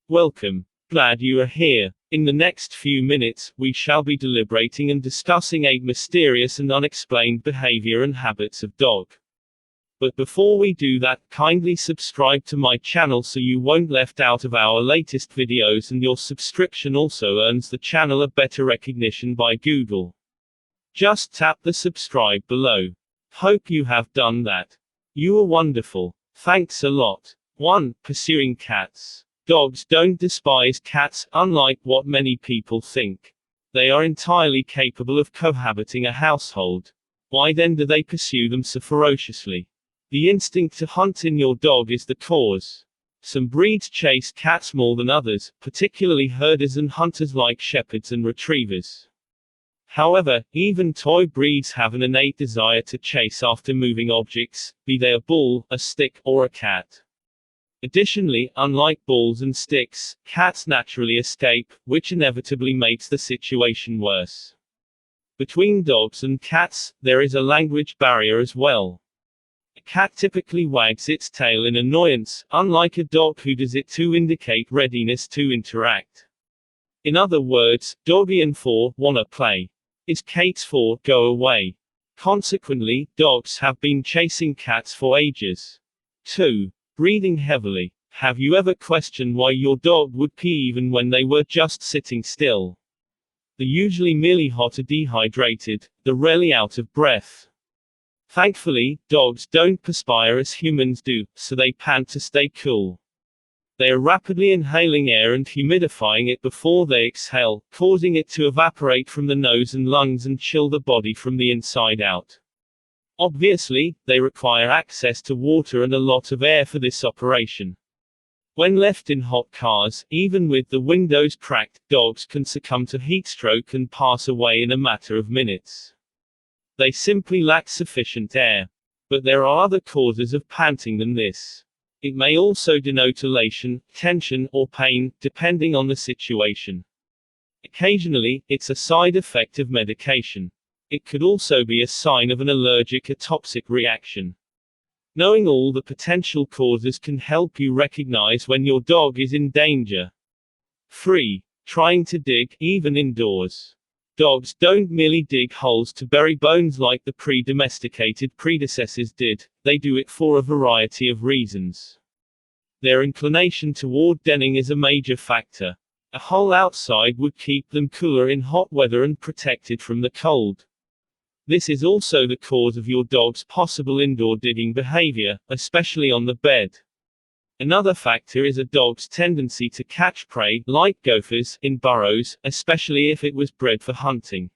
Welcome. Glad you are here. In the next few minutes, we shall be deliberating and discussing 8 mysterious and unexplained behavior and habits of dog. But before we do that, kindly subscribe to my channel so you won't left out of our latest videos, and your subscription also earns the channel a better recognition by Google. Just tap the subscribe below. Hope you have done that. You are wonderful. Thanks a lot. 1. Pursuing cats. Dogs don't despise cats, unlike what many people think. They are entirely capable of cohabiting a household. Why then do they pursue them so ferociously? The instinct to hunt in your dog is the cause. Some breeds chase cats more than others, particularly herders and hunters like shepherds and retrievers. However, even toy breeds have an innate desire to chase after moving objects, be they a ball, a stick, or a cat. Additionally, unlike balls and sticks, cats naturally escape, which inevitably makes the situation worse. Between dogs and cats, there is a language barrier as well. A cat typically wags its tail in annoyance, unlike a dog who does it to indicate readiness to interact. In other words, Doggian for wanna play is Kate's for go away. Consequently, dogs have been chasing cats for ages. 2. Breathing heavily. Have you ever questioned why your dog would pee even when they were just sitting still? They're usually merely hot or dehydrated, they're rarely out of breath. Thankfully, dogs don't perspire as humans do, so they pant to stay cool. They are rapidly inhaling air and humidifying it before they exhale, causing it to evaporate from the nose and lungs and chill the body from the inside out. Obviously, they require access to water and a lot of air for this operation. When left in hot cars, even with the windows cracked, dogs can succumb to heatstroke and pass away in a matter of minutes. They simply lack sufficient air. But there are other causes of panting than this. It may also denote elation, tension, or pain, depending on the situation. Occasionally, it's a side effect of medication. It could also be a sign of an allergic or toxic reaction. Knowing all the potential causes can help you recognize when your dog is in danger. 3. Trying to dig, even indoors. Dogs don't merely dig holes to bury bones like the pre-domesticated predecessors did, they do it for a variety of reasons. Their inclination toward denning is a major factor. A hole outside would keep them cooler in hot weather and protected from the cold. This is also the cause of your dog's possible indoor digging behavior, especially on the bed. Another factor is a dog's tendency to catch prey, like gophers, in burrows, especially if it was bred for hunting.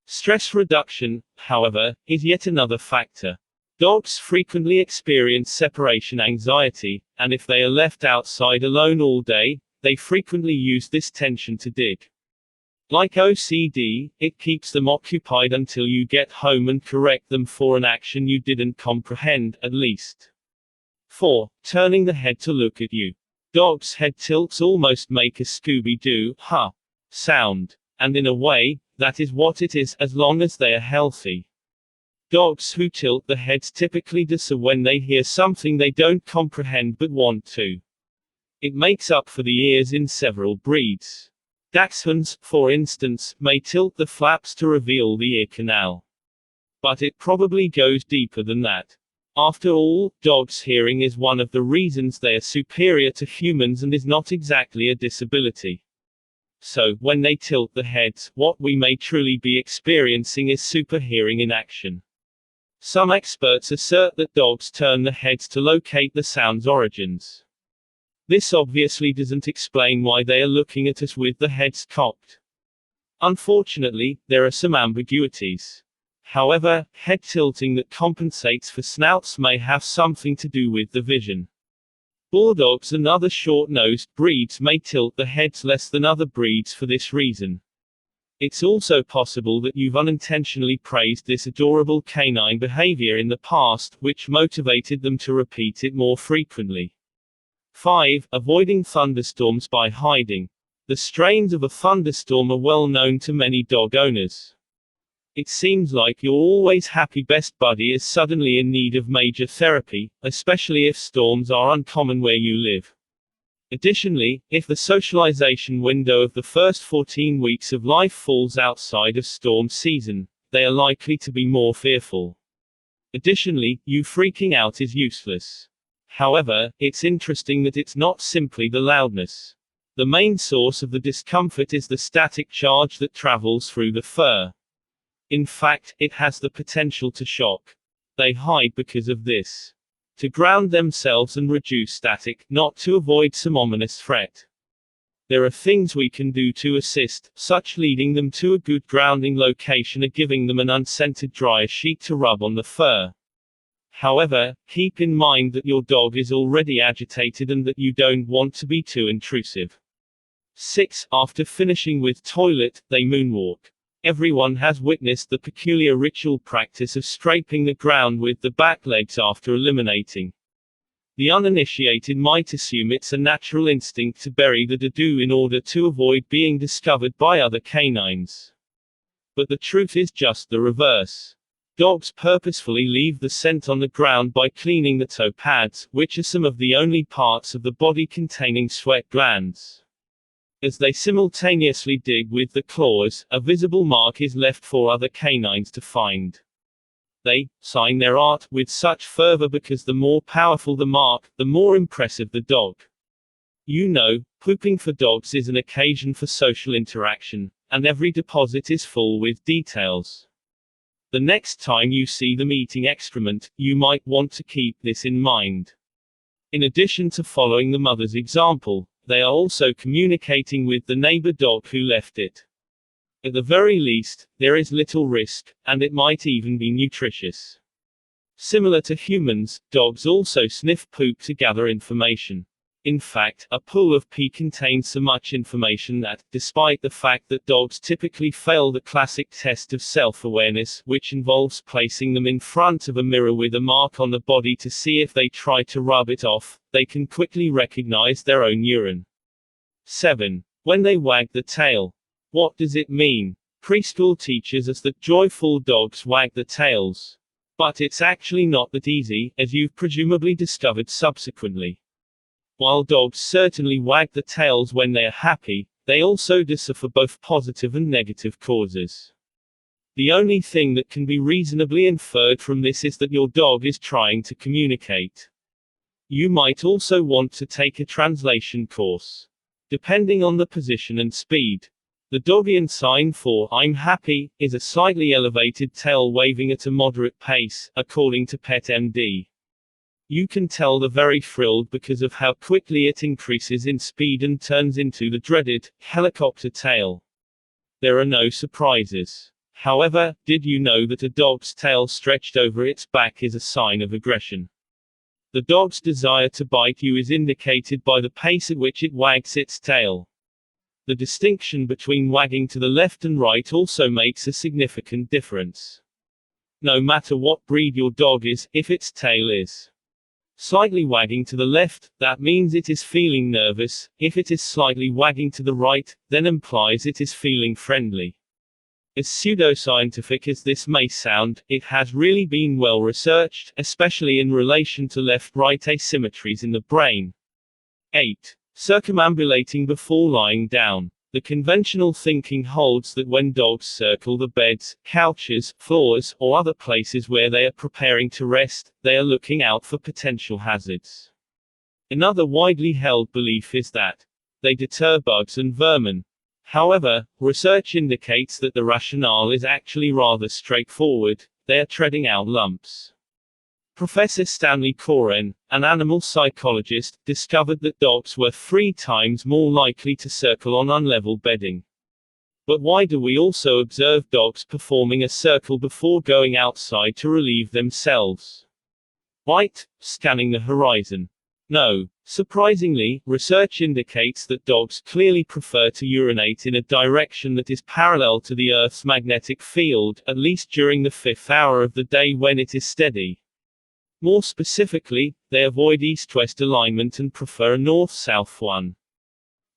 Stress reduction, however, is yet another factor. Dogs frequently experience separation anxiety, and if they are left outside alone all day, they frequently use this tension to dig. Like OCD, it keeps them occupied until you get home and correct them for an action you didn't comprehend, at least. 4. Turning the head to look at you. Dogs' head tilts almost make a Scooby-Doo, huh, sound. And in a way, that is what it is, as long as they are healthy. Dogs who tilt their heads typically do so when they hear something they don't comprehend but want to. It makes up for the ears in several breeds. Dachshunds, for instance, may tilt the flaps to reveal the ear canal. But it probably goes deeper than that. After all, dogs' hearing is one of the reasons they are superior to humans and is not exactly a disability. So, when they tilt the heads, what we may truly be experiencing is super hearing in action. Some experts assert that dogs turn their heads to locate the sound's origins. This obviously doesn't explain why they are looking at us with the heads cocked. Unfortunately, there are some ambiguities. However, head tilting that compensates for snouts may have something to do with the vision. Bulldogs and other short-nosed breeds may tilt their heads less than other breeds for this reason. It's also possible that you've unintentionally praised this adorable canine behavior in the past, which motivated them to repeat it more frequently. 5. Avoiding thunderstorms by hiding. The strains of a thunderstorm are well known to many dog owners. It seems like your always happy best buddy is suddenly in need of major therapy, especially if storms are uncommon where you live. Additionally, if the socialization window of the first 14 weeks of life falls outside of storm season, they are likely to be more fearful. Additionally, you freaking out is useless. However, it's interesting that it's not simply the loudness. The main source of the discomfort is the static charge that travels through the fur. In fact, it has the potential to shock. They hide because of this. To ground themselves and reduce static, not to avoid some ominous threat. There are things we can do to assist, such leading them to a good grounding location or giving them an unscented dryer sheet to rub on the fur. However, keep in mind that your dog is already agitated and that you don't want to be too intrusive. 6. After finishing with toilet, they moonwalk. Everyone has witnessed the peculiar ritual practice of scraping the ground with the back legs after eliminating. The uninitiated might assume it's a natural instinct to bury the doo-doo in order to avoid being discovered by other canines. But the truth is just the reverse. Dogs purposefully leave the scent on the ground by cleaning the toe pads, which are some of the only parts of the body containing sweat glands. As they simultaneously dig with the claws, a visible mark is left for other canines to find. They sign their art with such fervor because the more powerful the mark, the more impressive the dog. You know, pooping for dogs is an occasion for social interaction, and every deposit is full with details. The next time you see them eating excrement, you might want to keep this in mind. In addition to following the mother's example, they are also communicating with the neighbor dog who left it. At the very least, there is little risk, and it might even be nutritious. Similar to humans, dogs also sniff poop to gather information. In fact, a pool of pee contains so much information that, despite the fact that dogs typically fail the classic test of self-awareness, which involves placing them in front of a mirror with a mark on the body to see if they try to rub it off, they can quickly recognize their own urine. 7. When they wag the tail. What does it mean? Preschool teaches us that joyful dogs wag their tails. But it's actually not that easy, as you've presumably discovered subsequently. While dogs certainly wag their tails when they are happy, they also do so for both positive and negative causes. The only thing that can be reasonably inferred from this is that your dog is trying to communicate. You might also want to take a translation course. Depending on the position and speed. The Dogian sign for "I'm happy" is a slightly elevated tail waving at a moderate pace, according to PetMD. You can tell they're very thrilled because of how quickly it increases in speed and turns into the dreaded helicopter tail. There are no surprises. However, did you know that a dog's tail stretched over its back is a sign of aggression? The dog's desire to bite you is indicated by the pace at which it wags its tail. The distinction between wagging to the left and right also makes a significant difference. No matter what breed your dog is, if its tail is slightly wagging to the left, that means it is feeling nervous. If it is slightly wagging to the right, then implies it is feeling friendly. As pseudoscientific as this may sound, it has really been well researched, especially in relation to left-right asymmetries in the brain. 8. Circumambulating before lying down. The conventional thinking holds that when dogs circle the beds, couches, floors, or other places where they are preparing to rest, they are looking out for potential hazards. Another widely held belief is that they deter bugs and vermin. However, research indicates that the rationale is actually rather straightforward: they are treading out lumps. Professor Stanley Coren, an animal psychologist, discovered that dogs were 3 times more likely to circle on unlevel bedding. But why do we also observe dogs performing a circle before going outside to relieve themselves? Right, scanning the horizon. No. Surprisingly, research indicates that dogs clearly prefer to urinate in a direction that is parallel to the Earth's magnetic field, at least during the 5th hour of the day when it is steady. More specifically, they avoid east-west alignment and prefer a north-south one.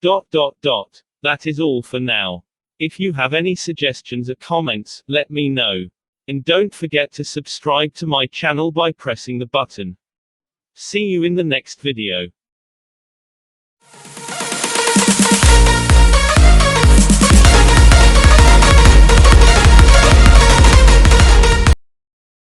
That is all for now. If you have any suggestions or comments, let me know. And don't forget to subscribe to my channel by pressing the button. See you in the next video.